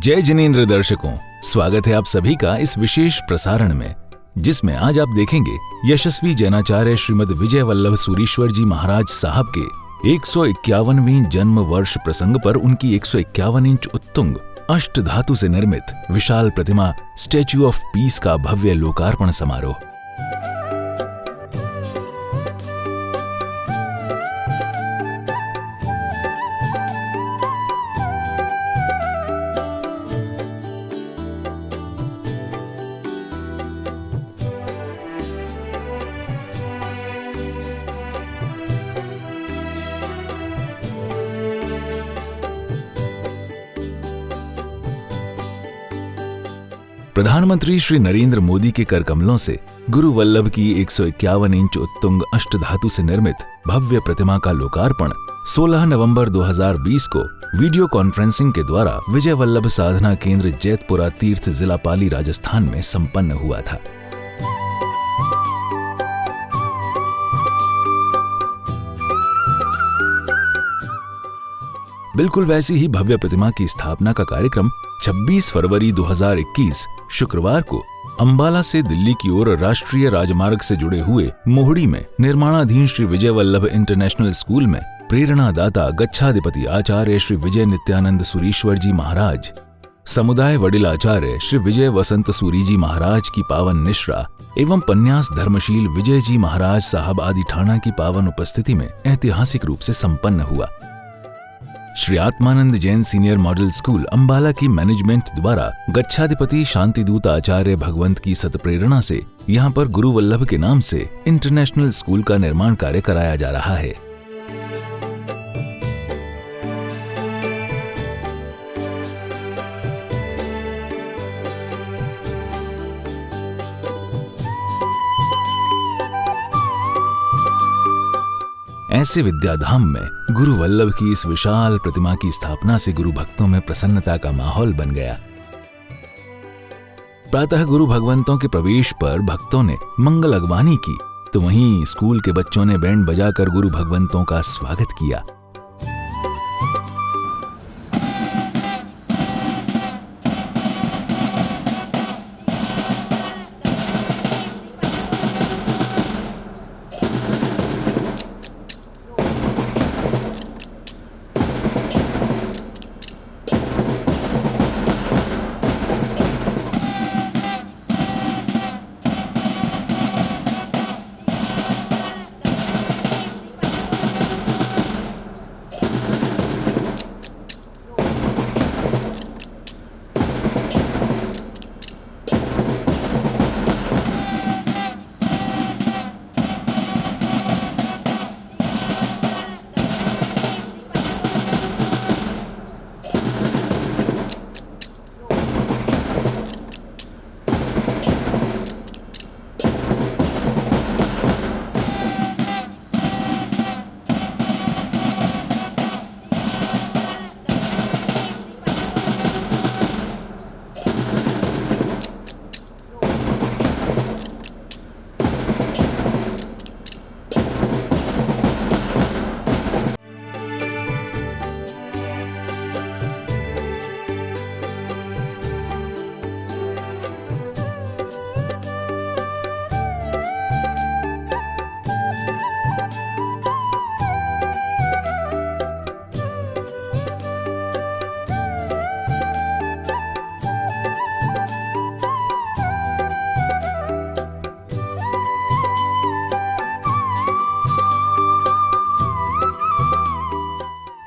जय जिनेंद्र दर्शकों, स्वागत है आप सभी का इस विशेष प्रसारण में, जिसमें आज आप देखेंगे यशस्वी जैनाचार्य श्रीमद विजय वल्लभ सूरीश्वर जी महाराज साहब के 151वीं जन्म वर्ष प्रसंग पर उनकी 151 इंच उत्तुंग अष्ट धातु से निर्मित विशाल प्रतिमा स्टैच्यू ऑफ पीस का भव्य लोकार्पण समारोह। प्रधानमंत्री श्री नरेंद्र मोदी के कर कमलों से गुरु वल्लभ की 151 इंच उत्तुंग अष्टधातु से निर्मित भव्य प्रतिमा का लोकार्पण 16 नवंबर 2020 को वीडियो कॉन्फ्रेंसिंग के द्वारा विजय वल्लभ साधना केंद्र जैतपुरा तीर्थ जिला पाली राजस्थान में संपन्न हुआ था। बिल्कुल वैसी ही भव्य प्रतिमा की स्थापना का कार्यक्रम 26 फरवरी 2021 शुक्रवार को अंबाला से दिल्ली की ओर राष्ट्रीय राजमार्ग से जुड़े हुए मोहड़ी में निर्माणाधीन श्री विजय वल्लभ इंटरनेशनल स्कूल में प्रेरणादाता गच्छाधिपति आचार्य श्री विजय नित्यानंद सूरीश्वर जी महाराज, समुदाय वडिल आचार्य श्री विजय वसंत सूरी जी महाराज की पावन निश्रा एवं पन्यास धर्मशील विजय जी महाराज साहब आदि ठाणा की पावन उपस्थिति में ऐतिहासिक रूप से संपन्न हुआ। Shri Atmanand Jain senior model school Ambala की मैनेजमेंट द्वारा गच्छाधिपति शांतिदूत आचार्य भगवंत की सतप्रेरणा से यहाँ पर गुरु वल्लभ के नाम से इंटरनेशनल स्कूल का निर्माण कार्य कराया जा रहा है। ऐसे विद्याधाम में गुरु वल्लभ की इस विशाल प्रतिमा की स्थापना से गुरु भक्तों में प्रसन्नता का माहौल बन गया। प्रातः गुरु भगवंतों के प्रवेश पर भक्तों ने मंगल अगवानी की, तो वहीं स्कूल के बच्चों ने बैंड बजाकर गुरु भगवंतों का स्वागत किया।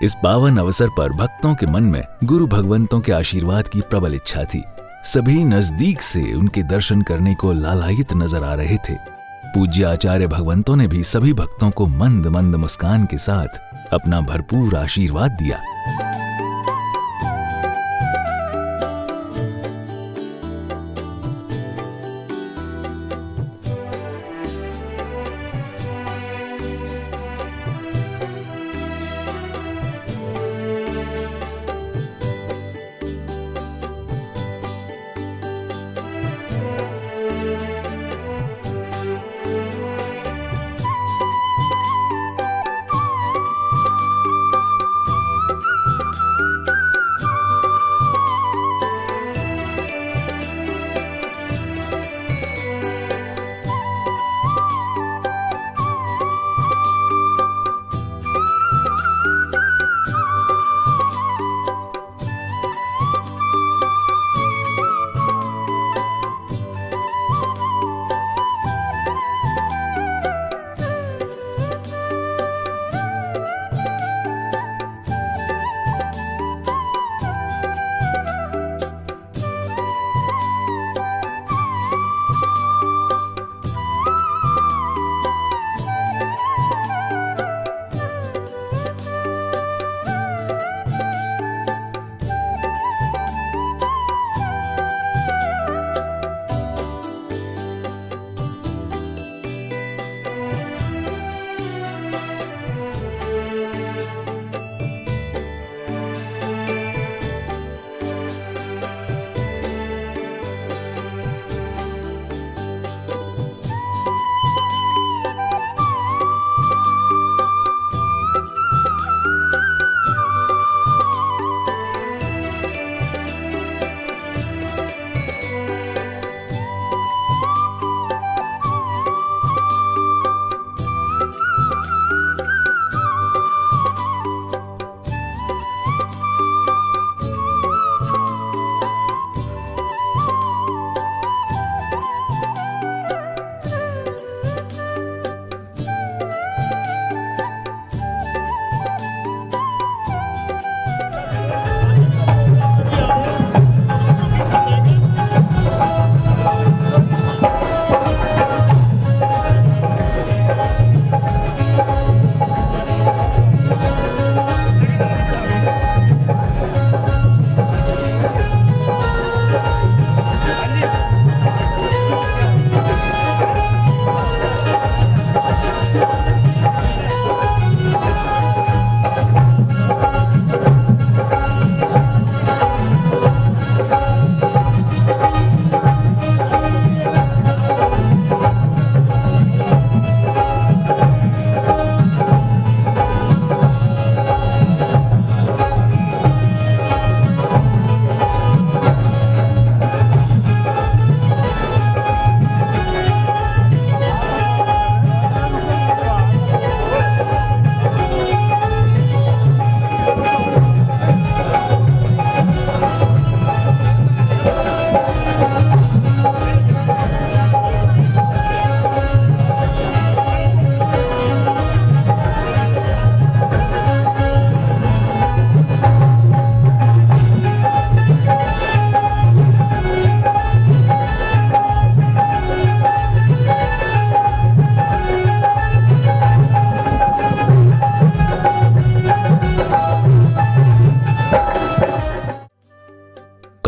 इस पावन अवसर पर भक्तों के मन में गुरु भगवंतों के आशीर्वाद की प्रबल इच्छा थी। सभी नजदीक से उनके दर्शन करने को लालायित नजर आ रहे थे। पूज्य आचार्य भगवंतों ने भी सभी भक्तों को मंद मंद मुस्कान के साथ अपना भरपूर आशीर्वाद दिया।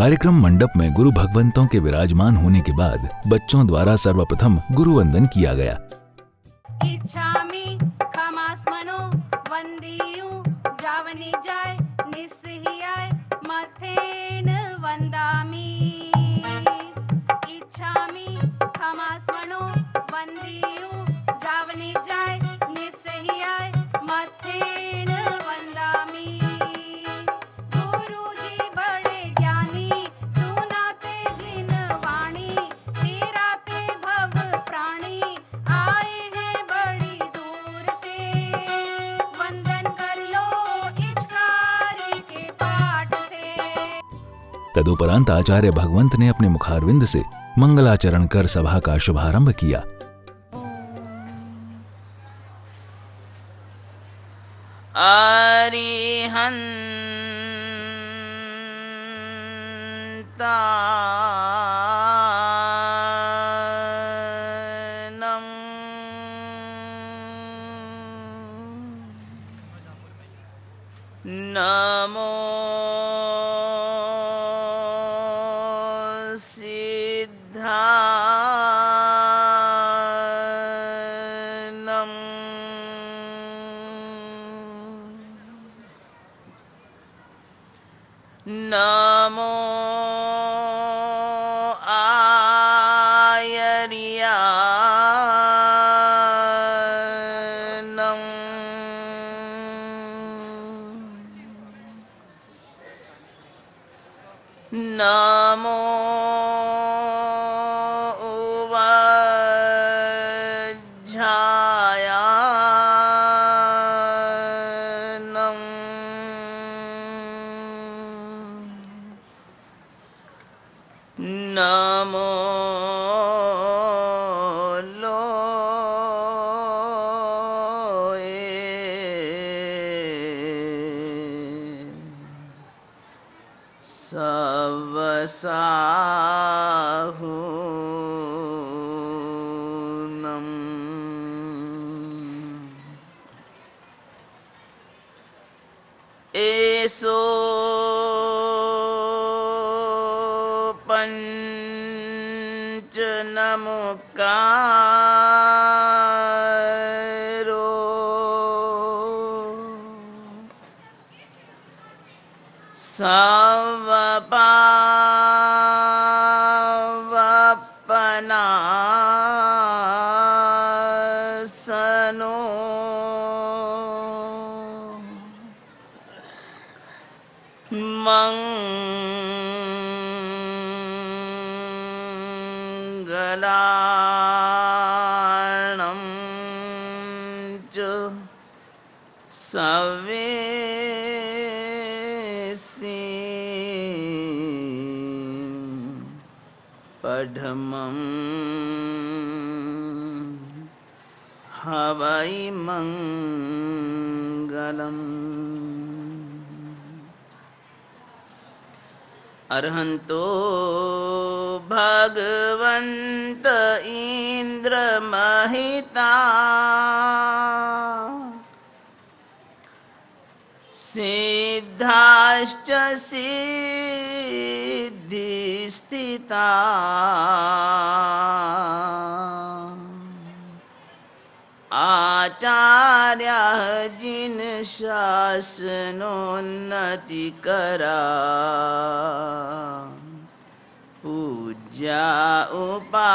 कार्यक्रम मंडप में गुरु भगवंतों के विराजमान होने के बाद बच्चों द्वारा सर्वप्रथम गुरु वंदन किया गया। इच्छामि खमास्मनो वंदियु जावनि जाय निस्सियाय मथेन वंदामि। इच्छामि खमास्मनो वंदियु जावनि जाय निस्सियाय मथेन वंदामि। गुरुजी बड़े ज्ञानी सुनाते जिन वाणी, तेराते भव प्राणी आए हैं बड़ी दूर से। वंदन कर लो इच्छारी के पाठ से। तदुपरांत आचार्य भगवंत ने अपने मुखारविंद से मंगलाचरण कर सभा का शुभारंभ किया। अरिहन्तानम् नमो सिद्धानम् नमो आयर्यानम् नमो उवज्झायानम् नमो सवसाहुनम् एषो पञ्चनमुकारो सवपावपनासनो मंगलार्णं च सवेसिं पढमं हवै मंगलम्। अर्हन्तो भगवन्त इंद्र महिता सिद्धाश्च सिद्धिस्थिता आचार्याः जिन शासनोन्नतिकरा पूज्या उपाध्यायका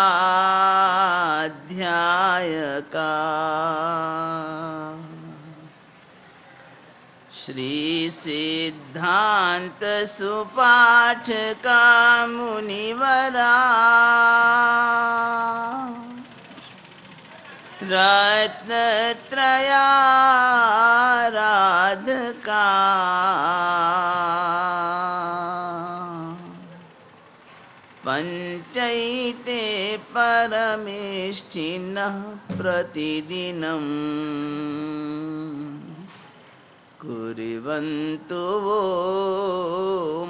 श्री सिद्धांत सुपाठका मुनिवरा रत्नत्रयाराधका पंचैते परमेष्ठिनः प्रतिदिनं कुर्वन्तु वो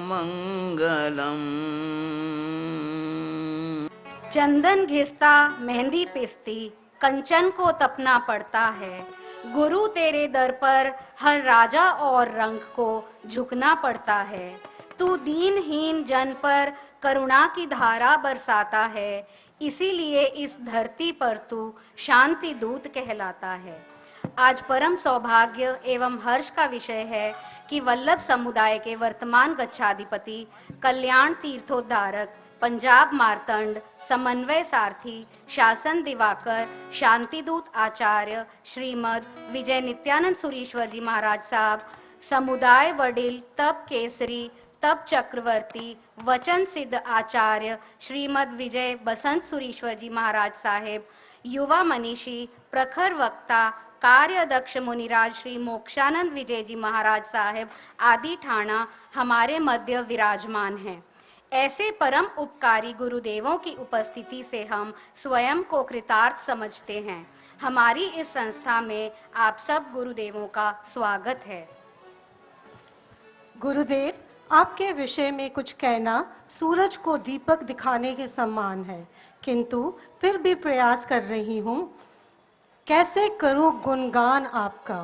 मंगलम्। चंदन घिसता मेहंदी पिसती कंचन को तपना पड़ता है। गुरु तेरे दर पर हर राजा और रंग को झुकना पड़ता है। तू दीनहीन जन पर करुणा की धारा बरसाता है, इसीलिए इस धरती पर तू शांति दूत कहलाता है। आज परम सौभाग्य एवं हर्ष का विषय है कि वल्लभ समुदाय के वर्तमान गच्छाधिपति, कल्याण तीर्थोद्धारक, पंजाब मार्तंड, समन्वय सारथी, शासन दिवाकर, शांतिदूत आचार्य श्रीमद विजय नित्यानंद सुरीश्वर जी महाराज साहब, समुदाय वडिल तप केसरी, तप चक्रवर्ती, वचन सिद्ध आचार्य श्रीमद विजय बसंत सुरीश्वर जी महाराज साहेब, युवा मनीषी, प्रखर वक्ता, कार्य दक्ष मुनिराज श्री मोक्षानंद विजय जी महाराज साहेब आदि ठाणा हमारे मध्य विराजमान हैं। ऐसे परम उपकारी गुरुदेवों की उपस्थिति से हम स्वयं को कृतार्थ समझते हैं। हमारी इस संस्था में आप सब गुरुदेवों का स्वागत है। गुरुदेव, आपके विषय में कुछ कहना सूरज को दीपक दिखाने के समान है, किंतु फिर भी प्रयास कर रही हूँ। कैसे करूँ गुणगान आपका,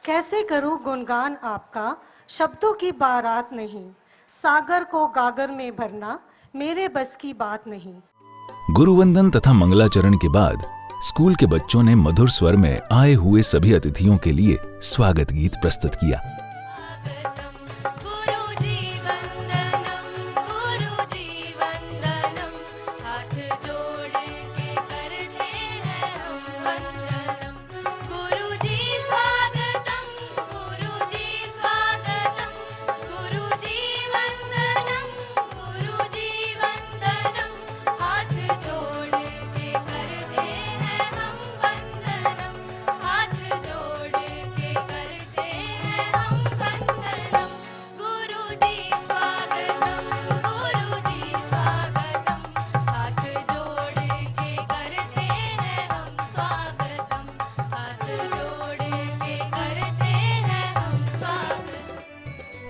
कैसे करूँ गुणगान आपका, शब्दों की बारात नहीं, सागर को गागर में भरना मेरे बस की बात नहीं। गुरुवंदन तथा मंगलाचरण के बाद स्कूल के बच्चों ने मधुर स्वर में आए हुए सभी अतिथियों के लिए स्वागत गीत प्रस्तुत किया।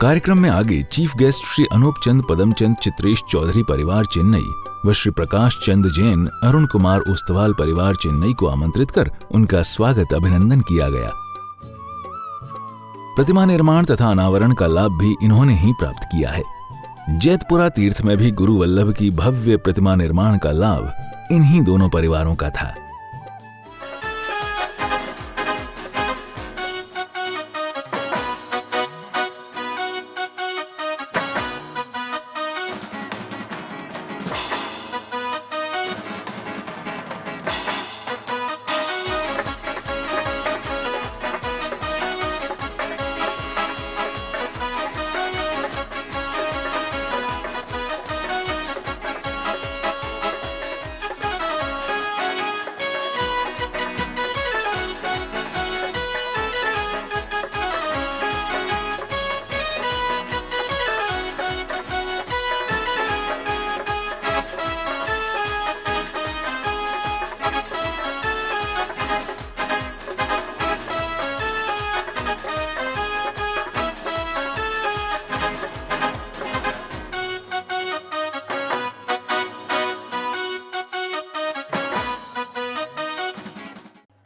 कार्यक्रम में आगे चीफ गेस्ट श्री अनूप चंद पदमचंद चित्रेश चौधरी परिवार चेन्नई व श्री प्रकाश चंद जैन अरुण कुमार उस्तवाल परिवार चेन्नई को आमंत्रित कर उनका स्वागत अभिनंदन किया गया। प्रतिमा निर्माण तथा अनावरण का लाभ भी इन्होंने ही प्राप्त किया है। जैतपुरा तीर्थ में भी गुरु वल्लभ की भव्य प्रतिमा निर्माण का लाभ इन्हीं दोनों परिवारों का था।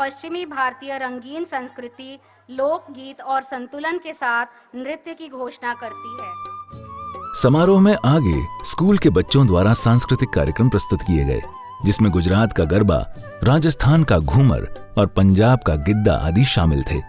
पश्चिमी भारतीय रंगीन संस्कृति लोकगीत और संतुलन के साथ नृत्य की घोषणा करती है। समारोह में आगे स्कूल के बच्चों द्वारा सांस्कृतिक कार्यक्रम प्रस्तुत किए गए, जिसमें गुजरात का गरबा, राजस्थान का घूमर और पंजाब का गिद्दा आदि शामिल थे।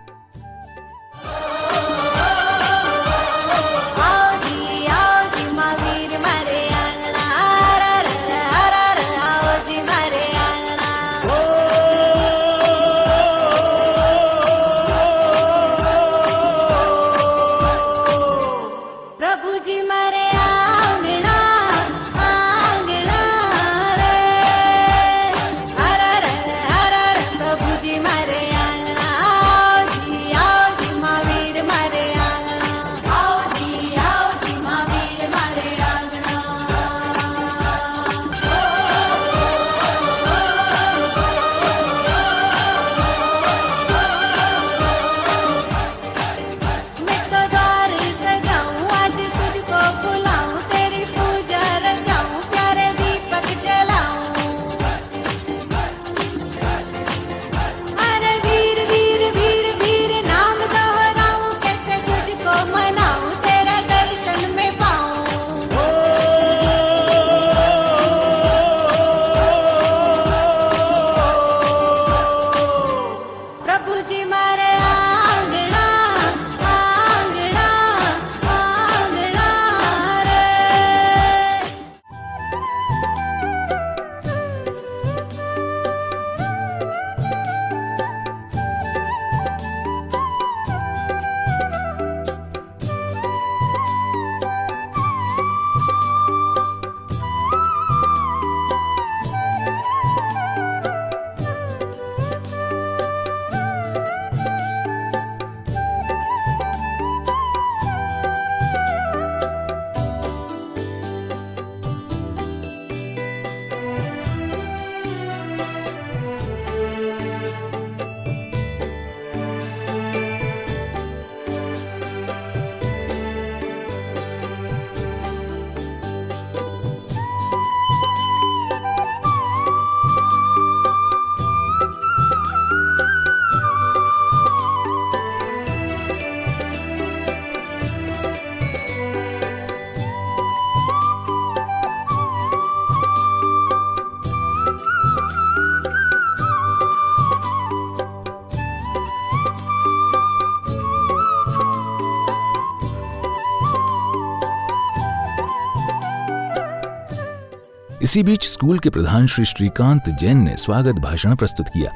इसी बीच स्कूल के प्रधान श्री श्रीकांत जैन ने स्वागत भाषण प्रस्तुत किया।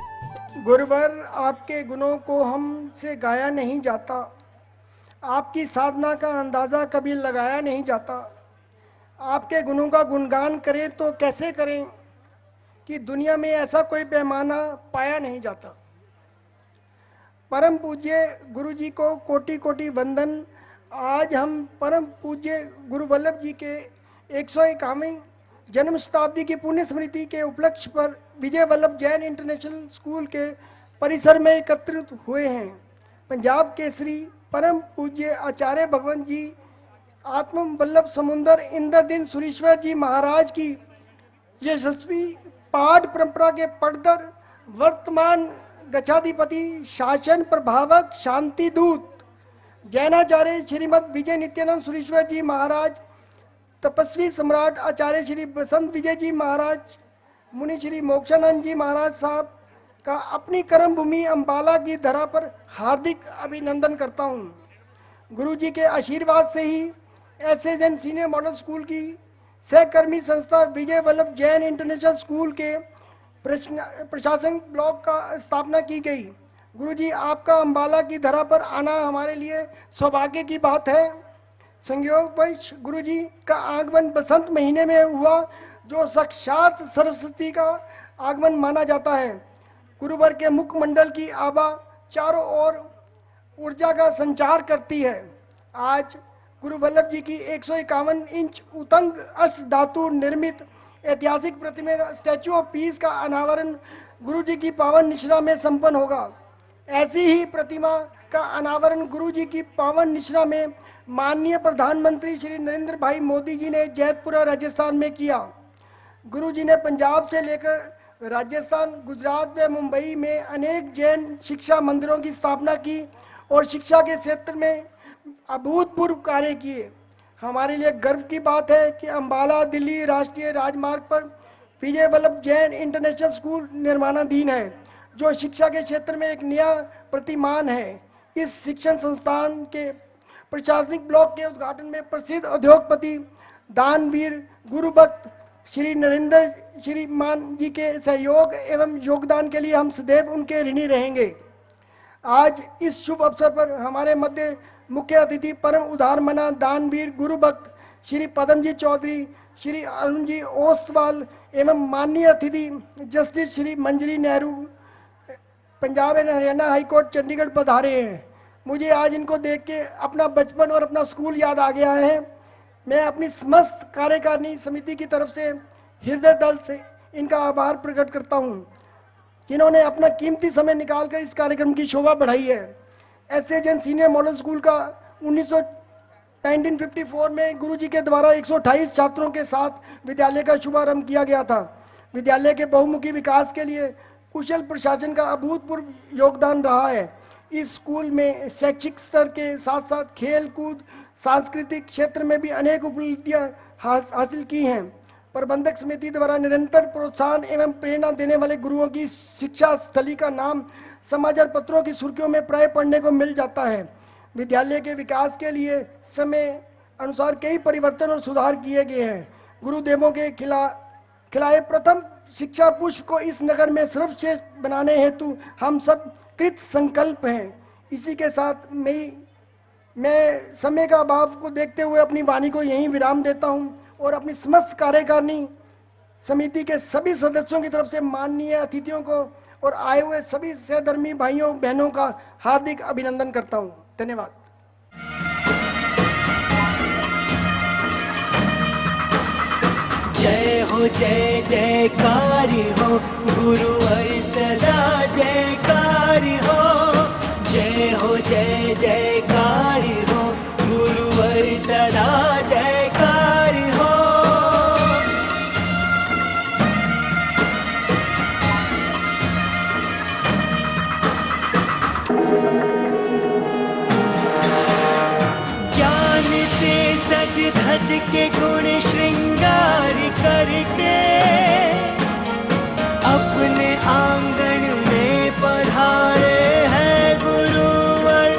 गुरुवर, आपके गुणों को हमसे गाया नहीं जाता, आपकी साधना का अंदाज़ा कभी लगाया नहीं जाता। आपके गुणों का गुणगान करें तो कैसे करें कि दुनिया में ऐसा कोई पैमाना पाया नहीं जाता। परम पूज्य गुरु जी को कोटि कोटि वंदन। आज हम परम पूज्य गुरु वल्लभ जी के 151वें जन्म शताब्दी की पुण्य स्मृति के उपलक्ष्य पर विजय वल्लभ जैन इंटरनेशनल स्कूल के परिसर में एकत्रित हुए हैं। पंजाब केसरी परम पूज्य आचार्य भगवंत जी आत्म वल्लभ समुंदर इंद्रदीन सुरीश्वर जी महाराज की यशस्वी पाठ परंपरा के पटदर वर्तमान गच्छाधिपति शासन प्रभावक शांति दूत जैनाचार्य श्रीमद विजय नित्यानंद सुरीश्वर जी महाराज, तपस्वी सम्राट आचार्य श्री बसंत विजय जी महाराज, मुनि श्री मोक्षानंद जी महाराज साहब का अपनी कर्म भूमि अम्बाला की धरा पर हार्दिक अभिनंदन करता हूँ। गुरु जी के आशीर्वाद से ही एसएजएन सीनियर मॉडल स्कूल की सहकर्मी संस्था विजय वल्लभ जैन इंटरनेशनल स्कूल के प्रशासनिक ब्लॉक का स्थापना की गई। गुरु जी, आपका अम्बाला की धरा पर आना हमारे लिए सौभाग्य की बात है। संयोगवश गुरु जी का आगमन बसंत महीने में हुआ, जो साक्षात सरस्वती का आगमन माना जाता है। गुरुवर के मुखमंडल की आभा चारों ओर ऊर्जा का संचार करती है। आज गुरु वल्लभ जी की 151 इंच उतंग अष्ट धातु निर्मित ऐतिहासिक प्रतिमा स्टैचू ऑफ पीस का अनावरण गुरु जी की पावन निश्रा में संपन्न होगा। ऐसी ही प्रतिमा का अनावरण गुरु जी की पावन निश्रा में माननीय प्रधानमंत्री श्री नरेंद्र भाई मोदी जी ने जैतपुरा राजस्थान में किया। गुरु जी ने पंजाब से लेकर राजस्थान, गुजरात व मुंबई में अनेक जैन शिक्षा मंदिरों की स्थापना की और शिक्षा के क्षेत्र में अभूतपूर्व कार्य किए। हमारे लिए गर्व की बात है कि अम्बाला दिल्ली राष्ट्रीय राजमार्ग पर विजय वल्लभ जैन इंटरनेशनल स्कूल निर्माणाधीन है, जो शिक्षा के क्षेत्र में एक नया प्रतिमान है। इस शिक्षण संस्थान के प्रशासनिक ब्लॉक के उद्घाटन में प्रसिद्ध उद्योगपति दानवीर गुरु भक्त श्री नरेंद्र श्रीमान जी के सहयोग एवं योगदान के लिए हम सदैव उनके ऋणी रहेंगे। आज इस शुभ अवसर पर हमारे मध्य मुख्य अतिथि परम उदार मना दानवीर गुरु भक्त श्री पदमजी चौधरी, श्री अरुण जी ओस्तवाल एवं माननीय अतिथि justice Shri Manjari Nehru, Punjab and Haryana high court Chandigarh पधारे हैं। मुझे आज इनको देख के अपना बचपन और अपना स्कूल याद आ गया है। मैं अपनी समस्त कार्यकारिणी समिति की तरफ से हृदय दल से इनका आभार प्रकट करता हूं, जिन्होंने अपना कीमती समय निकालकर इस कार्यक्रम की शोभा बढ़ाई है। एसएजएन सीनियर मॉडल स्कूल का 1954 में गुरुजी के द्वारा 128 छात्रों के साथ विद्यालय का शुभारंभ किया गया था। विद्यालय के बहुमुखी विकास के लिए कुशल प्रशासन का अभूतपूर्व योगदान रहा है। इस स्कूल में शैक्षिक स्तर के साथ साथ खेल कूद सांस्कृतिक क्षेत्र में भी अनेक उपलब्धियां हासिल की हैं। प्रबंधक समिति द्वारा निरंतर प्रोत्साहन एवं प्रेरणा देने वाले गुरुओं की शिक्षा स्थली का नाम समाचार पत्रों की सुर्खियों में प्राय पढ़ने को मिल जाता है। विद्यालय के विकास के लिए समय अनुसार कई परिवर्तन और सुधार किए गए हैं। गुरुदेवों के खिलाए प्रथम शिक्षा पुष्प को इस नगर में सर्वश्रेष्ठ बनाने हेतु हम सब कृत संकल्प हैं। इसी के साथ मैं समय का अभाव को देखते हुए अपनी वाणी को यहीं विराम देता हूं और अपनी समस्त कार्यकारिणी समिति के सभी सदस्यों की तरफ से माननीय अतिथियों को और आए हुए सभी सहधर्मी भाइयों बहनों का हार्दिक अभिनंदन करता हूं। धन्यवाद। जय हो जय जयकारी हो गुरुवर सदा जयकारी हो। जय हो जय जयकारी हो गुरुवर सदा जयकारी हो। ज्ञान से सज धज के गुण श्रृंगार करके अपने आंगन में पधारे हैं गुरुवर।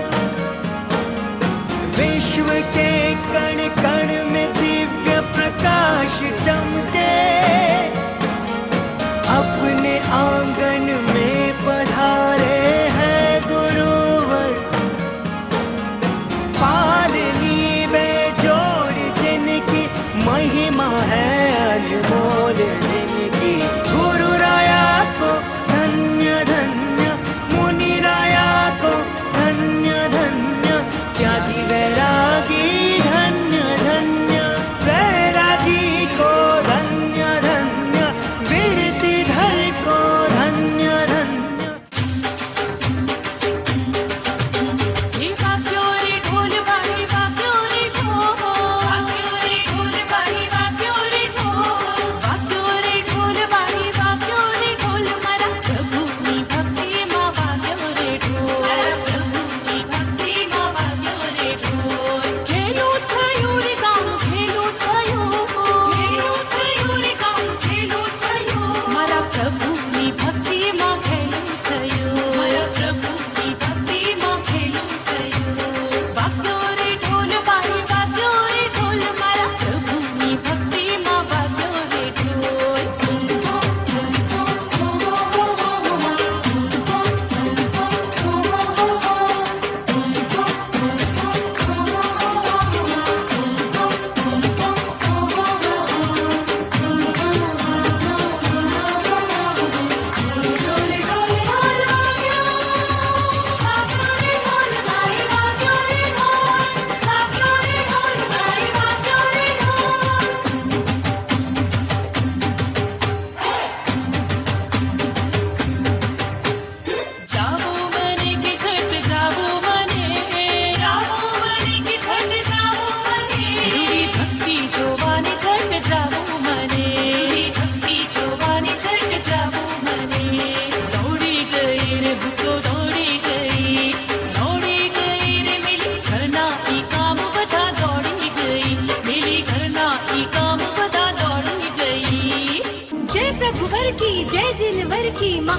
विश्व के कण कण में दिव्य प्रकाश चमके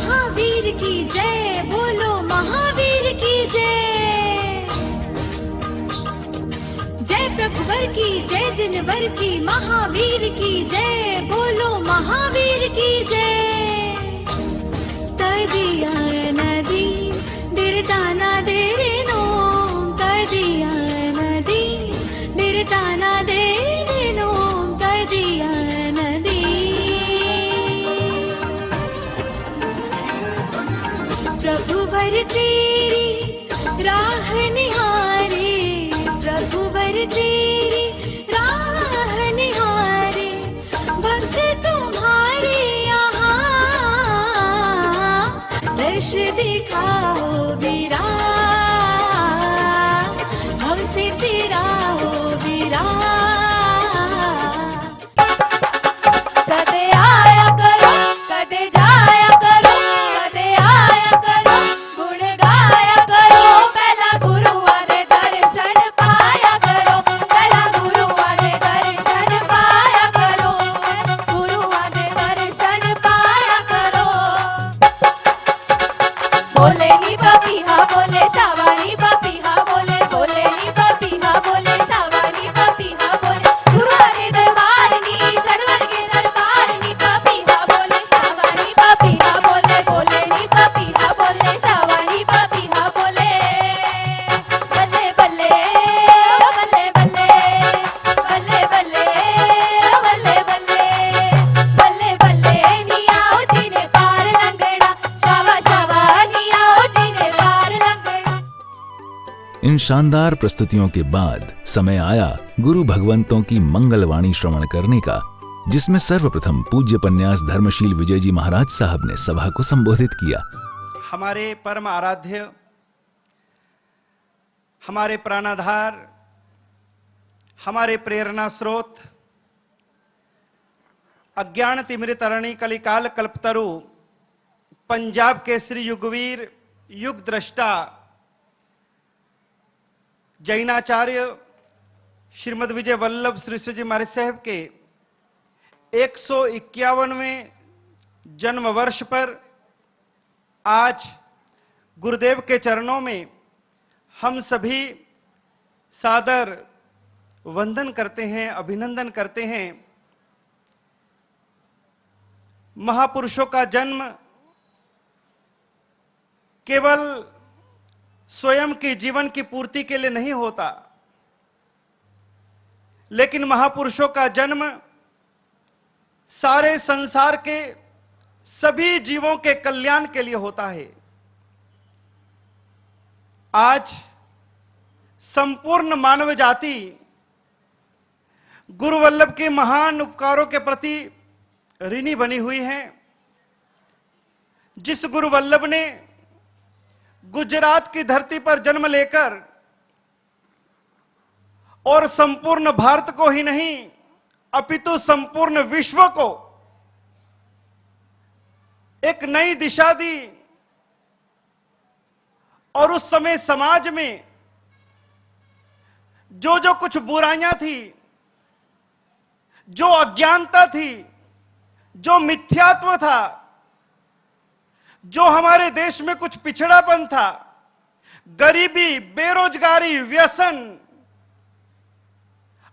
महावीर की जय, बोलो महावीर की जय। जय प्रभुवर की जय, जिनवर की महावीर की जय, बोलो महावीर की जय। तदिया नदी दिरताना देरे नो, तदिया नदी दिरताना देरे नो, तदिया नदी। प्रभुवर तेरी राह निहारे, प्रभुवर तेरी राह निहारे, भक्त तुम्हारे यहाँ दर्श दिखाओ वीरा, हमसे तेरा हो वीरा। कदे आया करो, कदे जाया करो, कदे आया करो, गुण गाया करो, पहला गुरु आदे दर्शन पाया करो, पहला गुरु आदे दर्शन पाया करो, गुरु आदे दर्शन पाया करो। बोले नी पपीहा बोले शावानी पपीहा बोले, बोले नी पपीहा बोले शावानी पपीहा बोले, गुरु आदे दरबार नी सरवर के दरबार नी पपीहा बोले शावानी पपीहा बोले, बोले नी पपीहा बोले शावानी पपीहा बोले। बल्ले बल्ले ओ बल्ले बल्ले, बल्ले बल्ले ओ बल्ले बल्ले, बल्ले बल्ले नी आओ जीने पार लंगड़ा, शावा शावा नी आओ जीने पार लंगड़ा। इन शानदार प्रस्तुतियों के बाद समय आया गुरु भगवंतों की मंगलवाणी श्रवण करने का, जिसमें सर्वप्रथम पूज्य पन्यास धर्मशील विजय जी महाराज साहब ने सभा को संबोधित किया। हमारे परम आराध्य, हमारे प्राणाधार, हमारे प्रेरणा स्रोत, अज्ञान तिमिरित अरणि कलिकाल कल्पतरु, पंजाब केसरी युगवीर, युग द्रष्टा, जैनाचार्य श्रीमद विजय वल्लभ श्री जी महाराज साहब के 151वें जन्म वर्ष पर आज गुरुदेव के चरणों में हम सभी सादर वंदन करते हैं, अभिनंदन करते हैं। महापुरुषों का जन्म केवल स्वयं के जीवन की पूर्ति के लिए नहीं होता, लेकिन महापुरुषों का जन्म सारे संसार के सभी जीवों के कल्याण के लिए होता है। आज संपूर्ण मानव जाति गुरु वल्लभ के महान उपकारों के प्रति ऋणी बनी हुई है। जिस गुरु वल्लभ ने गुजरात की धरती पर जन्म लेकर और संपूर्ण भारत को ही नहीं अपितु संपूर्ण विश्व को एक नई दिशा दी, और उस समय समाज में जो जो कुछ बुराइयां थी, जो अज्ञानता थी, जो मिथ्यात्व था, जो हमारे देश में कुछ पिछड़ापन था, गरीबी, बेरोजगारी, व्यसन,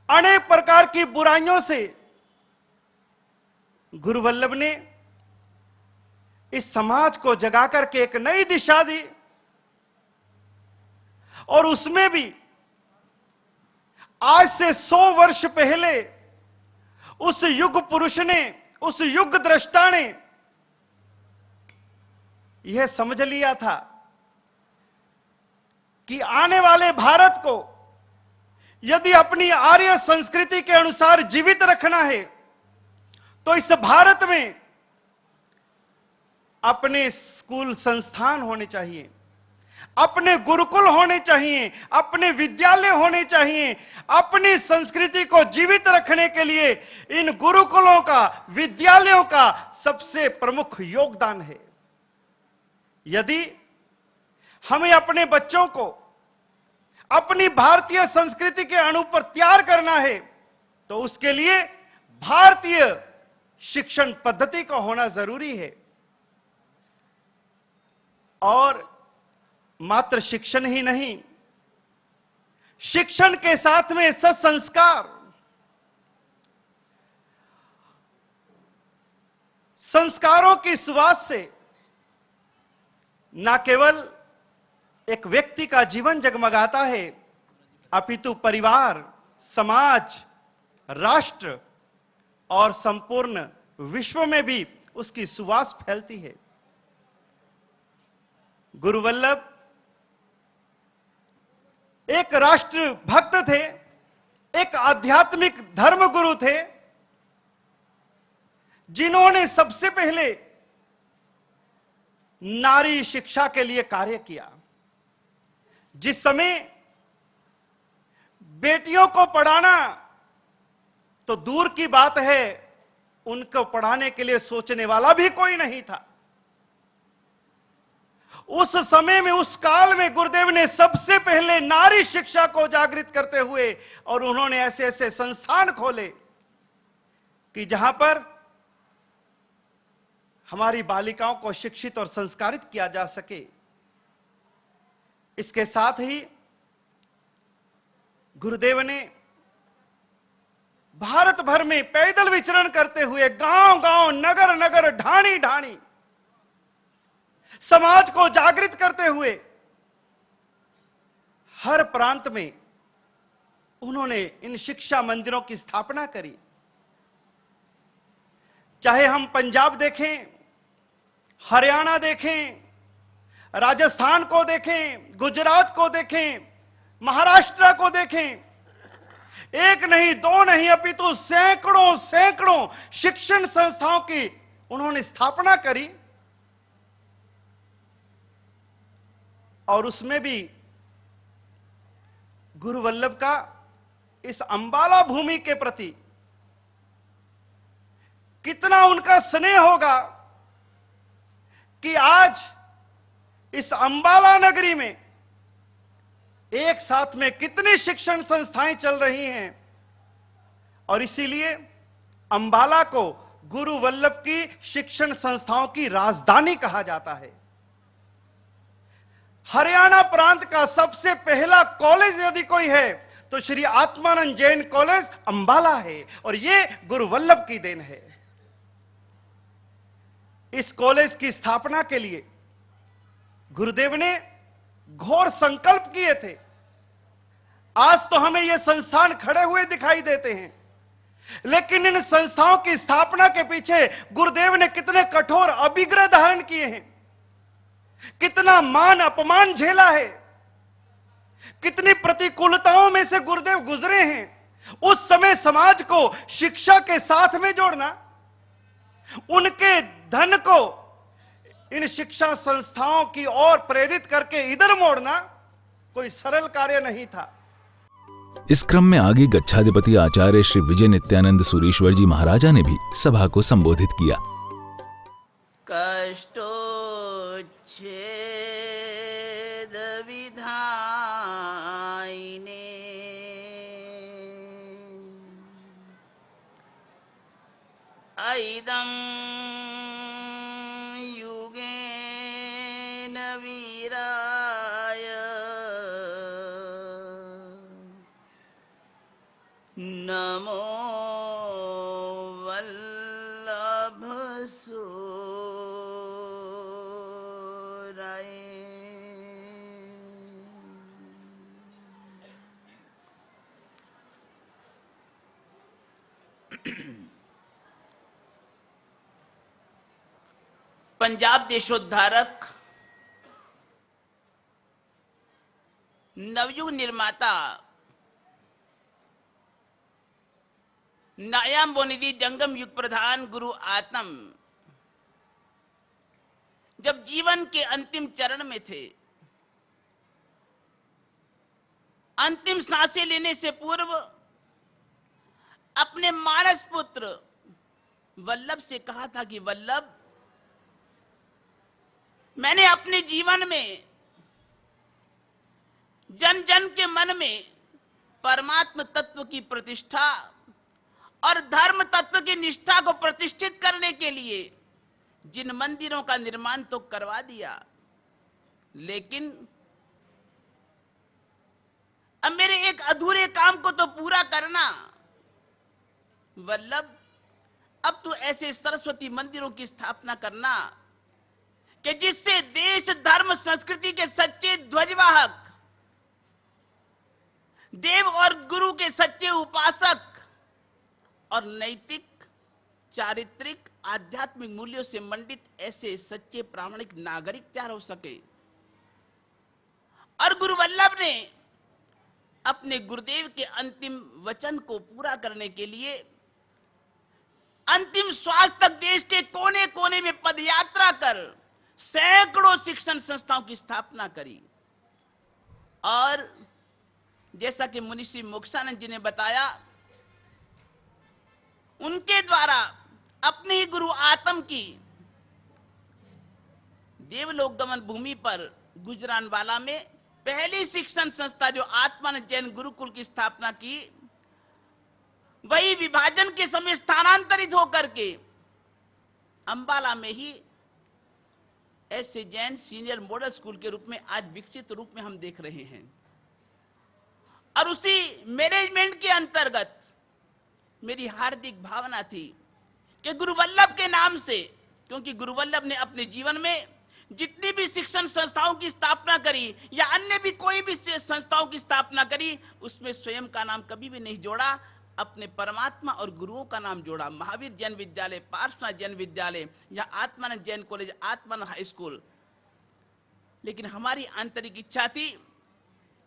अनेक प्रकार की बुराइयों से गुरु वल्लभ ने इस समाज को जगा करके एक नई दिशा दी। और उसमें भी आज से 100 वर्ष पहले उस युग पुरुष ने, उस युग द्रष्टा ने यह समझ लिया था कि आने वाले भारत को यदि अपनी आर्य संस्कृति के अनुसार जीवित रखना है तो इस भारत में अपने स्कूल संस्थान होने चाहिए, अपने गुरुकुल होने चाहिए, अपने विद्यालय होने चाहिए। अपनी संस्कृति को जीवित रखने के लिए इन गुरुकुलों का, विद्यालयों का सबसे प्रमुख योगदान है। यदि हमें अपने बच्चों को अपनी भारतीय संस्कृति के अणु पर तैयार करना है तो उसके लिए भारतीय शिक्षण पद्धति का होना जरूरी है। और मात्र शिक्षण ही नहीं, शिक्षण के साथ में सत्संस्कार, संस्कारों की सुवास से न केवल एक व्यक्ति का जीवन जगमगाता है, अपितु परिवार, समाज, राष्ट्र और संपूर्ण विश्व में भी उसकी सुवास फैलती है। गुरु वल्लभ एक राष्ट्र भक्त थे, एक आध्यात्मिक धर्म गुरु थे, जिन्होंने सबसे पहले नारी शिक्षा के लिए कार्य किया। जिस समय बेटियों को पढ़ाना तो दूर की बात है, उनको पढ़ाने के लिए सोचने वाला भी कोई नहीं था। उस समय में, उस काल में गुरुदेव ने सबसे पहले नारी शिक्षा को जागृत करते हुए और उन्होंने ऐसे ऐसे संस्थान खोले कि जहां पर हमारी बालिकाओं को शिक्षित और संस्कारित किया जा सके। इसके साथ ही गुरुदेव ने भारत भर में पैदल विचरण करते हुए गांव गांव, नगर नगर, ढाणी ढाणी समाज को जागृत करते हुए हर प्रांत में उन्होंने इन शिक्षा मंदिरों की स्थापना करी। चाहे हम पंजाब देखें, हरियाणा देखें, राजस्थान को देखें, गुजरात को देखें, महाराष्ट्र को देखें, एक नहीं, दो नहीं, अपितु सैकड़ों सैकड़ों शिक्षण संस्थाओं की उन्होंने स्थापना करी। और उसमें भी गुरु वल्लभ का इस अंबाला भूमि के प्रति कितना उनका स्नेह होगा कि आज इस अंबाला नगरी में एक साथ में कितनी शिक्षण संस्थाएं चल रही हैं। और इसीलिए अंबाला को गुरु वल्लभ की शिक्षण संस्थाओं की राजधानी कहा जाता है। हरियाणा प्रांत का सबसे पहला कॉलेज यदि कोई है तो श्री आत्मानंद जैन कॉलेज अंबाला है, और यह गुरु वल्लभ की देन है। इस कॉलेज की स्थापना के लिए गुरुदेव ने घोर संकल्प किए थे। आज तो हमें ये संस्थान खड़े हुए दिखाई देते हैं, लेकिन इन संस्थाओं की स्थापना के पीछे गुरुदेव ने कितने कठोर अभिग्रह धारण किए हैं, कितना मान अपमान झेला है, कितनी प्रतिकूलताओं में से गुरुदेव गुजरे हैं। उस समय समाज को शिक्षा के साथ में जोड़ना, उनके धन को इन शिक्षा संस्थाओं की ओर प्रेरित करके इधर मोड़ना कोई सरल कार्य नहीं था। इस क्रम में आगे गच्छाधिपति आचार्य श्री विजय नित्यानंद सुरीश्वर जी महाराजा ने भी सभा को संबोधित किया। कष्टोच्छेद विधायिने ऐदं युगेन वीराय नमो वल्लभ सूराय। पंजाब देशोद्धारक, नवयुग निर्माता, नायाम बोनिधि जंगम युग प्रधान गुरु आत्म जब जीवन के अंतिम चरण में थे, अंतिम सांसें लेने से पूर्व अपने मानस पुत्र वल्लभ से कहा था कि वल्लभ, मैंने अपने जीवन में जन जन के मन में परमात्म तत्व की प्रतिष्ठा और धर्म तत्व की निष्ठा को प्रतिष्ठित करने के लिए जिन मंदिरों का निर्माण तो करवा दिया, लेकिन अब मेरे एक अधूरे काम को तो पूरा करना। वल्लभ, अब तू ऐसे सरस्वती मंदिरों की स्थापना करना कि जिससे देश, धर्म, संस्कृति के सच्चे ध्वजवाहक, देव और गुरु के सच्चे उपासक और नैतिक, चारित्रिक, आध्यात्मिक मूल्यों से मंडित ऐसे सच्चे प्रामाणिक नागरिक तैयार हो सके। और गुरु वल्लभ ने अपने गुरुदेव के अंतिम वचन को पूरा करने के लिए अंतिम श्वास तक देश के कोने कोने में पदयात्रा कर सैकड़ों शिक्षण संस्थाओं की स्थापना करी। और जैसा कि मुनिश्री मोक्षानंद जी ने बताया, उनके द्वारा अपने ही गुरु आत्म की देवलोक गमन भूमि पर गुजरानवाला में पहली शिक्षण संस्था जो आत्मानंद जैन गुरुकुल की स्थापना की, वही विभाजन के समय स्थानांतरित होकर के अंबाला में ही ऐसे जैन सीनियर मॉडल स्कूल के रूप में आज विकसित रूप में हम देख रहे हैं। और उसी मैनेजमेंट के अंतर्गत मेरी हार्दिक भावना थी कि गुरु वल्लभ के नाम से, क्योंकि गुरु वल्लभ ने अपने जीवन में जितनी भी शिक्षण संस्थाओं की स्थापना करी या अन्य भी कोई भी संस्थाओं की स्थापना करी, उसमें स्वयं का नाम कभी भी नहीं जोड़ा, अपने परमात्मा और गुरुओं का नाम जोड़ा। महावीर जैन विद्यालय, पार्श्वनाथ जैन विद्यालय या Atmanand Jain college, Atmanand high school. लेकिन हमारी आंतरिक इच्छा थी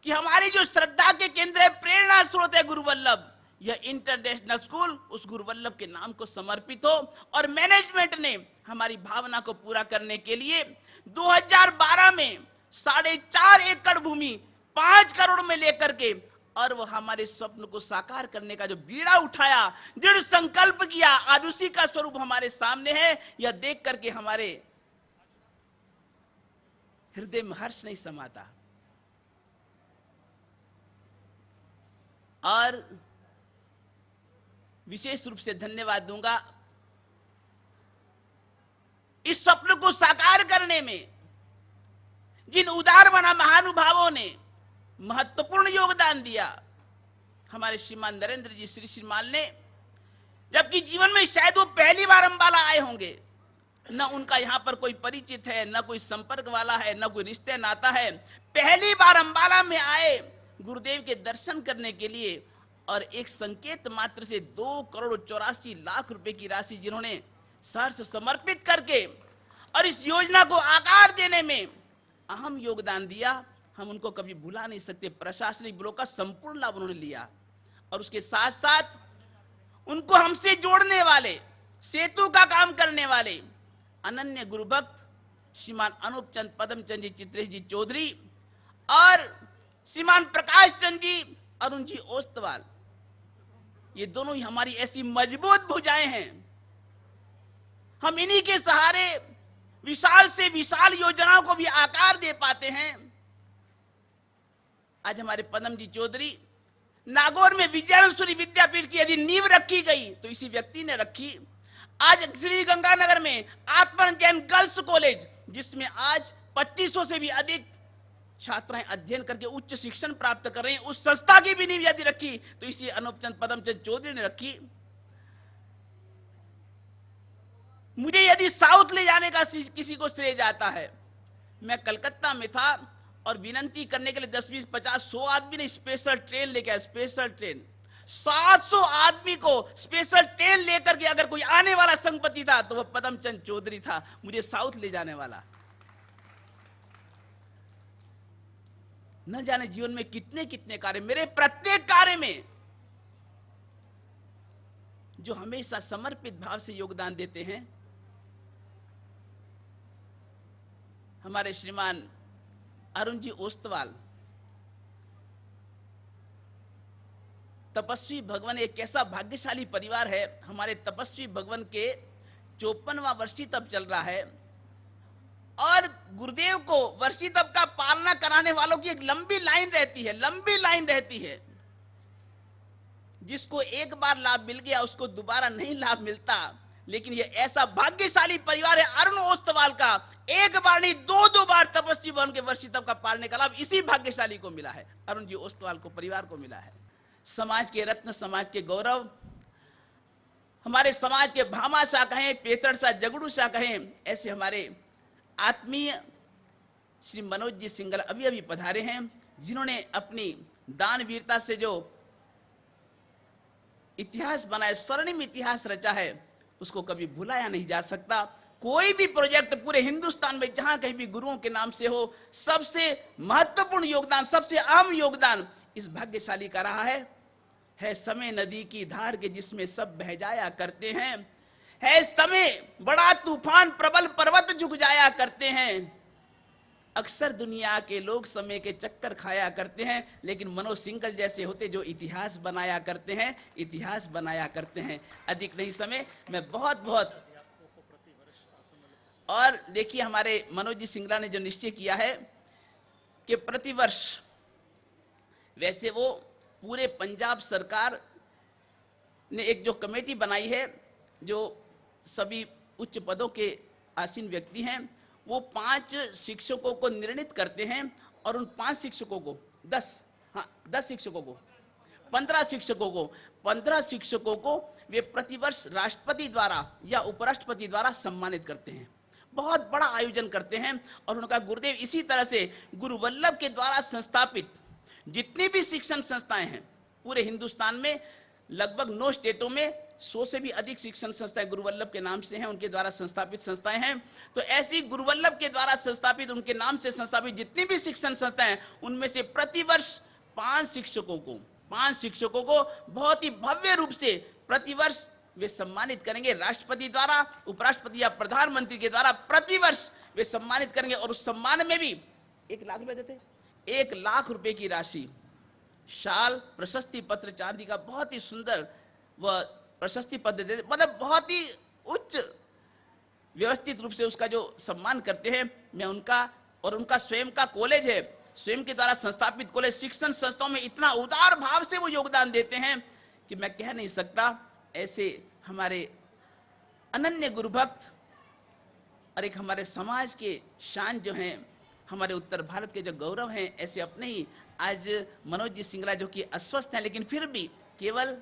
कि हमारी जो श्रद्धा के केंद्र है, प्रेरणा स्रोत है गुरु वल्लभ, यह इंटरनेशनल स्कूल उस गुरु वल्लभ के नाम को समर्पित हो। और मैनेजमेंट ने हमारी भावना को पूरा करने के लिए 2012 में 4.5 एकड़ भूमि 5 करोड़ में लेकर के, और वो हमारे स्वप्न को साकार करने का जो बीड़ा उठाया, दृढ़ संकल्प किया, आज उसी का स्वरूप हमारे सामने है। यह देख करके हमारे हृदय में हर्ष नहीं समाता। और विशेष रूप से धन्यवाद दूंगा इस स्वप्न को साकार करने में जिन उदार मना महानुभावों ने महत्वपूर्ण योगदान दिया। हमारे श्रीमान नरेंद्र जी श्री श्रीमान ने, जबकि जीवन में शायद वो पहली बार अंबाला आए होंगे, न उनका यहां पर कोई परिचित है, न कोई संपर्क वाला है, न कोई रिश्ते नाता है, पहली बार अंबाला में आए गुरुदेव के दर्शन करने के लिए, और एक संकेत मात्र से 2 करोड़ 84 लाख रुपए की राशि जिन्होंने सहर्ष समर्पित करके और इस योजना को आकार देने में अहम योगदान दिया, हम उनको कभी भुला नहीं सकते। प्रशासनिक बलों का संपूर्ण लाभ उन्होंने लिया, और उसके साथ साथ उनको हमसे जोड़ने वाले, सेतु का काम करने वाले अनन्य गुरुभक्त श्रीमान अनूप चंद पदमचंद जी चित्रेश जी चौधरी और श्रीमान प्रकाश चंद जी अरुण जी ओस्तवाल, ये दोनों ही हमारी ऐसी मजबूत भुजाएं हैं। हम इन्हीं के सहारे विशाल से विशाल योजनाओं को भी आकार दे पाते हैं। आज हमारे पदम जी चौधरी, नागौर में विजयानंद विद्यापीठ की यदि नींव रखी गई तो इसी व्यक्ति ने रखी। आज श्री गंगानगर में आत्मानंद जैन गर्ल्स कॉलेज, जिसमें आज 2500 से भी अधिक छात्राएं अध्ययन करके उच्च शिक्षण प्राप्त कर रहे हैं, उस संस्था की भी नींव यदि रखी तो इसी अनूप चंद पदमचंद चौधरी ने रखी। मुझे यदि साउथ ले जाने का किसी को श्रेय जाता है, मैं कलकत्ता में था और विनंती करने के लिए 10, 20, 50, 100 आदमी ने स्पेशल ट्रेन लेकर, स्पेशल ट्रेन 700 आदमी को स्पेशल ट्रेन लेकर के अगर कोई आने वाला संगपति था तो वह पदमचंद चौधरी था, मुझे साउथ ले जाने वाला। न जाने जीवन में कितने कितने कार्य, मेरे प्रत्येक कार्य में जो हमेशा समर्पित भाव से योगदान देते हैं, हमारे श्रीमान अरुण जी ओस्तवाल, तपस्वी भगवान एक ऐसा भाग्यशाली परिवार है। हमारे तपस्वी भगवान के 54वां वर्षी तप चल रहा है और गुरुदेव को वर्षी तप का पालना कराने वालों की एक लंबी लाइन रहती है, लंबी लाइन रहती है। जिसको एक बार लाभ मिल गया उसको दोबारा नहीं लाभ मिलता, लेकिन ये ऐसा भाग्यशाली परिवार है अरुण ओस्तवाल का, एक बार नहीं 2 बार तपस्वी भवन के वर्षित का पालने का लाभ इसी भाग्यशाली को मिला है, अरुण जी ओस्तवाल को, परिवार को मिला है। समाज के रत्न, समाज के गौरव, हमारे समाज के भामा शाह कहें, पेतड़ शाह, जगड़ू शाह कहें, ऐसे हमारे आत्मीय श्री मनोज जी सिंगल अभी अभी पधारे हैं, जिन्होंने अपनी दान वीरता से जो इतिहास बनाया, स्वर्णिम इतिहास रचा है, उसको कभी भुलाया नहीं जा सकता। कोई भी प्रोजेक्ट पूरे हिंदुस्तान में जहां कहीं भी गुरुओं के नाम से हो, सबसे महत्वपूर्ण योगदान, सबसे अहम योगदान इस भाग्यशाली का रहा है समय नदी की धार के जिसमें सब बह जाया करते हैं, है समय बड़ा तूफान प्रबल पर्वत झुक जाया करते हैं। अक्सर दुनिया के लोग समय के चक्कर खाया करते हैं, लेकिन मनोज सिंघल जैसे होते जो इतिहास बनाया करते हैं, इतिहास बनाया करते हैं। अधिक नहीं समय, मैं बहुत बहुत, और देखिए हमारे मनोज जी सिंगला ने जो निश्चय किया है कि प्रतिवर्ष, वैसे वो पूरे पंजाब सरकार ने एक जो कमेटी बनाई है, जो सभी उच्च पदों के आसीन व्यक्ति हैं, वो 5 शिक्षकों को निर्णित करते हैं, और उन 5 शिक्षकों को 10 शिक्षकों को 15 शिक्षकों को वे प्रतिवर्ष राष्ट्रपति द्वारा या उपराष्ट्रपति द्वारा सम्मानित करते हैं। बहुत बड़ा आयोजन करते हैं, और उनका गुरुदेव इसी तरह से गुरु वल्लभ के द्वारा संस्थापित जितनी भी शिक्षण संस्थाएं हैं पूरे हिंदुस्तान में, लगभग 9 स्टेटों में 100 से भी अधिक शिक्षण संस्थाएं गुरु वल्लभ के नाम से हैं, उनके द्वारा संस्थापित संस्थाएं हैं। तो ऐसी गुरु वल्लभ के द्वारा संस्थापित, उनके नाम से संस्थापित जितनी भी शिक्षण संस्थाएं, उनमें से प्रतिवर्ष 5 शिक्षकों को बहुत ही भव्य रूप से प्रतिवर्ष वे सम्मानित करेंगे। राष्ट्रपति द्वारा, उपराष्ट्रपति या प्रधानमंत्री के द्वारा प्रतिवर्ष वे सम्मानित करेंगे, और उस सम्मान में भी 1 लाख रुपए देते, 1 लाख रुपए की राशि, शाल, प्रशस्ति पत्र, चांदी का बहुत ही सुंदर वह प्रशस्ति पत्र देते, मतलब बहुत ही उच्च व्यवस्थित रूप से उसका जो सम्मान करते हैं। मैं उनका और उनका स्वयं का कॉलेज है, स्वयं के द्वारा संस्थापित कॉलेज, शिक्षण संस्थाओं में इतना उदार भाव से वो योगदान देते हैं कि मैं कह नहीं सकता। ऐसे हमारे अनन्य गुरु भक्त और एक हमारे समाज के शान जो हैं, हमारे उत्तर भारत के जो गौरव हैं, ऐसे अपने ही आज मनोज जी सिंगला जो कि अस्वस्थ हैं, लेकिन फिर भी केवल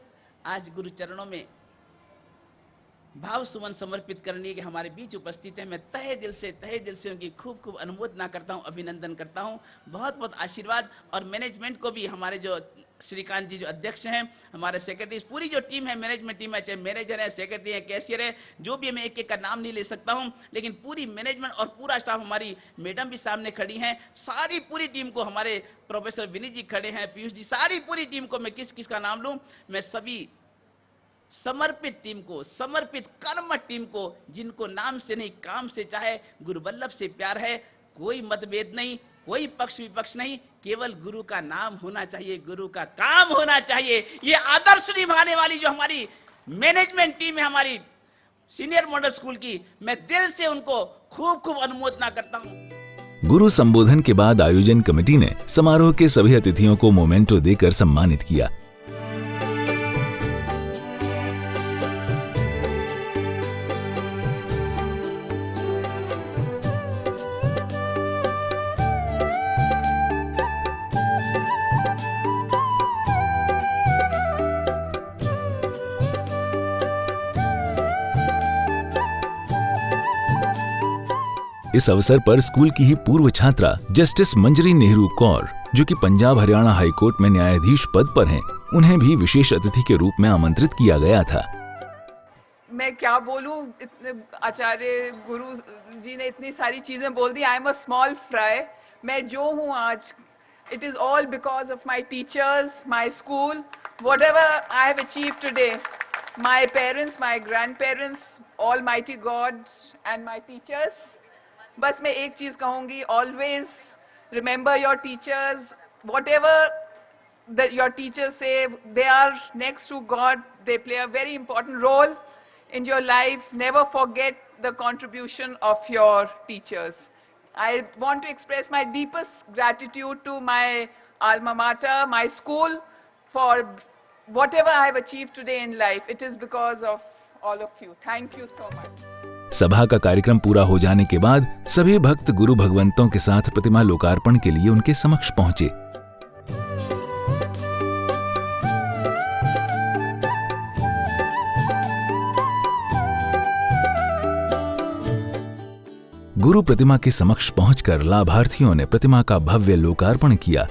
आज गुरु चरणों में भाव सुमन समर्पित करने के हमारे बीच उपस्थित है। मैं तहे दिल से उनकी खूब खूब अनुमोदना करता हूं, अभिनंदन करता हूं, बहुत बहुत आशीर्वाद। और मैनेजमेंट को भी, हमारे जो श्रीकांत जी जो अध्यक्ष हैं, हमारे सेक्रेटरी, पूरी जो टीम है, मैनेजमेंट टीम है, चाहे मैनेजर है, सेक्रेटरी है, कैशियर है, जो भी है, मैं एक एक का नाम नहीं ले सकता हूं, लेकिन पूरी मैनेजमेंट और पूरा स्टाफ, हमारी मैडम भी सामने खड़ी हैं, सारी पूरी टीम को, हमारे प्रोफेसर विनीत जी खड़े हैं, पीयूष जी, सारी पूरी टीम को मैं किस किस का नाम लूं, मैं सभी समर्पित टीम को, समर्पित कर्मठ टीम को, जिनको नाम से नहीं काम से, चाहे गुरु वल्लभ से प्यार है, कोई मतभेद नहीं, कोई पक्ष विपक्ष नहीं, केवल गुरु का नाम होना चाहिए, गुरु का काम होना चाहिए। ये आदर्श निभाने वाली जो हमारी मैनेजमेंट टीम है, हमारी सीनियर मॉडल स्कूल की, मैं दिल से उनको खूब खूब अनुमोदना करता हूं। गुरु संबोधन के बाद आयोजन कमेटी ने समारोह के सभी अतिथियों को मोमेंटो देकर सम्मानित किया। इस अवसर पर स्कूल की ही पूर्व छात्रा जस्टिस मंजरी नेहरू कौर, जो कि पंजाब हरियाणा हाईकोर्ट में न्यायाधीश पद पर हैं, उन्हें भी विशेष अतिथि के रूप में आमंत्रित किया गया था। मैं क्या बोलूं, आचार्य गुरु जी ने इतनी सारी चीजें बोल दी। I am a small fry. मैं जो हूं आज, it is all because of my teachers, my school, whatever I have achieved today, my parents, my grandparents, almighty God and my teachers. बस मैं एक चीज कहूंगी, always remember your teachers, whatever your teachers से, they are next to God, they play a very important role in your life. Never forget the contribution of your teachers. I want to express my deepest gratitude to my alma mater, my school, for whatever I have achieved today in life. It is because of all of you. Thank you so much. सभा का कार्यक्रम पूरा हो जाने के बाद सभी भक्त गुरु भगवंतों के साथ प्रतिमा लोकार्पण के लिए उनके समक्ष पहुंचे। गुरु प्रतिमा के समक्ष पहुंचकर लाभार्थियों ने प्रतिमा का भव्य लोकार्पण किया।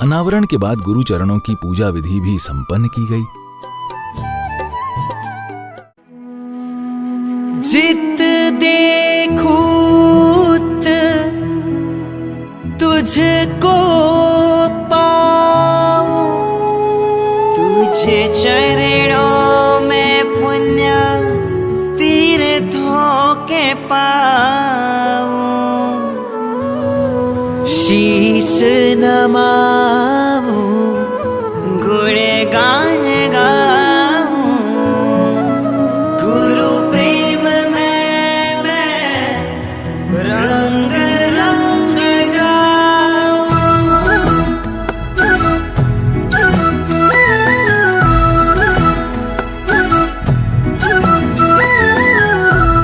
अनावरण के बाद गुरु चरणों की पूजा विधि भी संपन्न की गई। जित देखूं तुझको पाऊं, तुझे चरणों में पुण्य तीर्थों के पाऊं, शीश नमाऊं, गुणगान गाऊं, गुरु प्रेम में मैं रंग रंग जाऊं।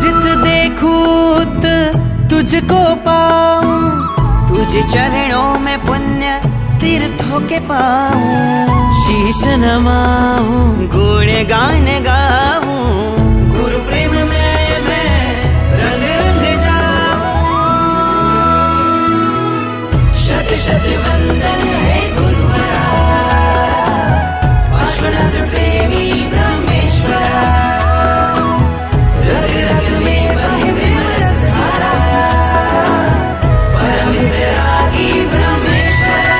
जित देखूं तुझको पाऊं, तुझे चरणों में पुण्य तीर्थों के पाऊं, शीश नमाऊं, गुण गान गाऊं, गुरु प्रेम में मैं रंग रंग जाऊं। शत शत वंदन है गुरुवरा, पार्श्वनाथ प्रेमी ब्रह्मेश्वरा, रग रग में बहे प्रेम रस धारा, परम विरागी ब्रह्मेश्वरा।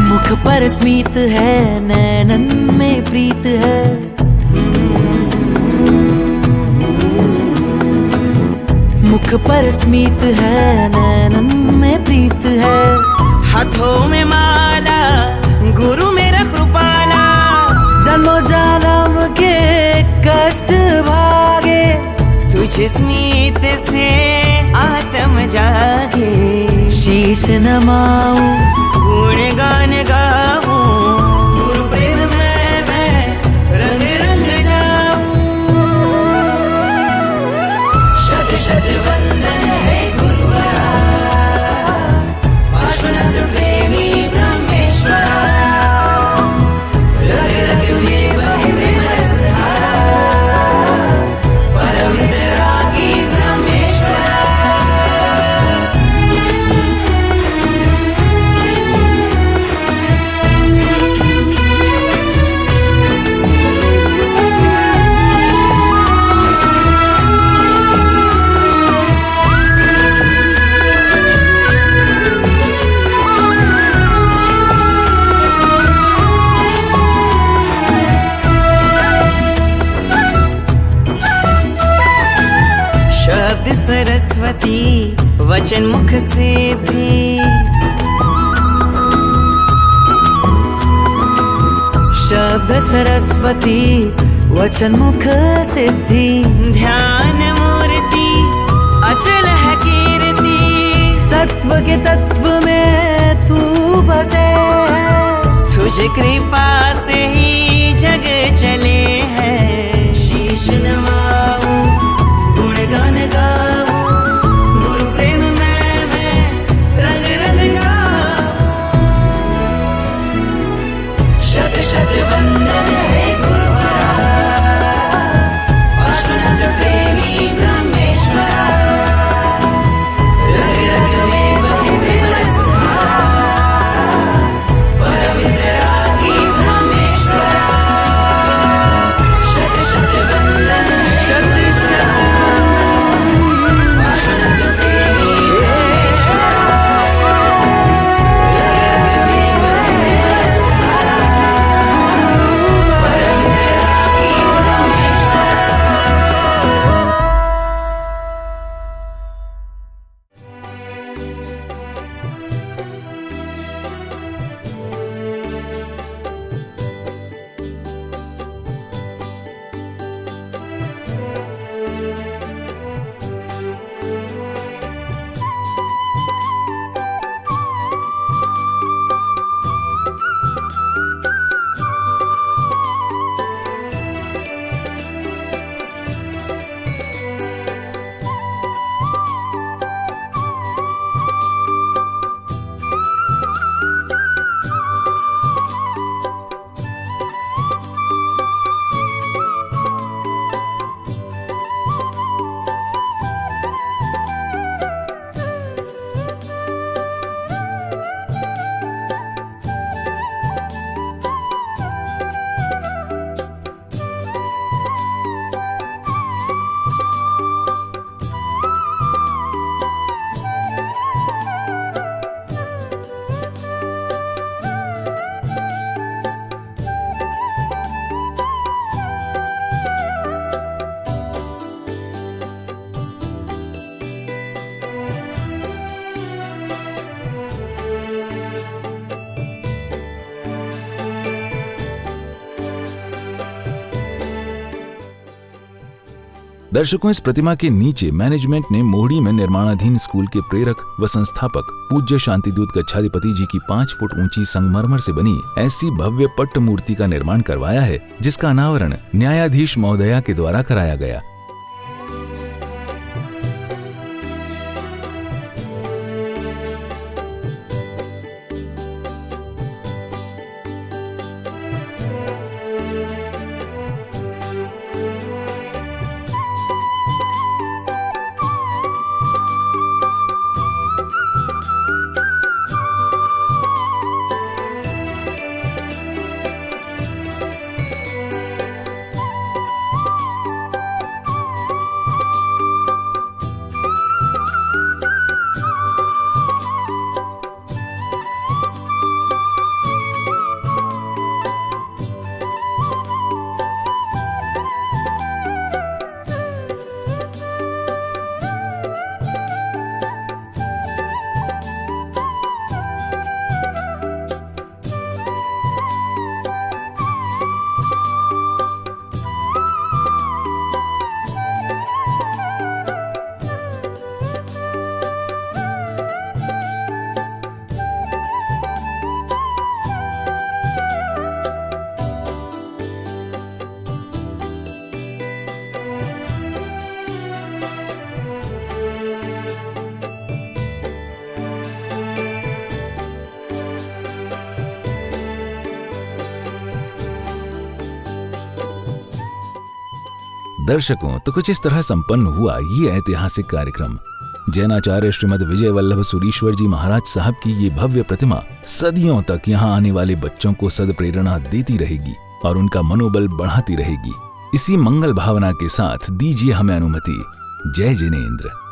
मुख पर स्मित है, नैनन में प्रीत है, मुख पर स्मित है, नैनन में प्रीत है, हाथों में माला, गुरु मेरा कृपाला, जन्मों जन्म के कष्ट भागे, तुझे स्मित से आत्म जागे, शीश नमाऊं, गुण गान गाऊं, गुरु प्रेम में मैं रंग रंग जाऊं। शत शत वंदन है गुरु सरस्वती वचन मुख सिद्धि। शब्द सरस्वती वचन मुख सिद्धि। ध्यान मूर्ति अचल है कीर्ति। सत्व के तत्व में तू बसे है। तुझ कृपा से ही जग चले हैं। शीश नवाऊं गुणगान गाऊं। गुरु प्रेम में मैं रंग रंग जाऊं। शत शत वंदन है गुरुवारा। पाशुनाथ प्रेमी ब्रह्मेश्वरा। रग रग में बहे प्रेम धारा। पवित्र रागी ब्रह्मेश्वरा। शत शत वंदन शत शत वंदन। पाशुनाथ प्रेमी ब्रह्मेश्वरा। रग रग में बहे प्रेम धारा। पवित्र रागी ब्रह्मेश्वरा। दर्शकों, इस प्रतिमा के नीचे मैनेजमेंट ने मोहड़ी में निर्माणाधीन स्कूल के प्रेरक व संस्थापक पूज्य शांतिदूत गच्छाधिपति जी की 5 फुट ऊंची संगमरमर से बनी ऐसी भव्य पट्ट मूर्ति का निर्माण करवाया है, जिसका अनावरण न्यायाधीश महोदया के द्वारा कराया गया। दर्शकों, तो कुछ इस तरह संपन्न हुआ ये ऐतिहासिक कार्यक्रम। जैनाचार्य श्रीमद विजय वल्लभ सुरीश्वर जी महाराज साहब की ये भव्य प्रतिमा सदियों तक यहाँ आने वाले बच्चों को सद्प्रेरणा देती रहेगी और उनका मनोबल बढ़ाती रहेगी। इसी मंगल भावना के साथ दीजिए हमें अनुमति। जय जिनेंद्र।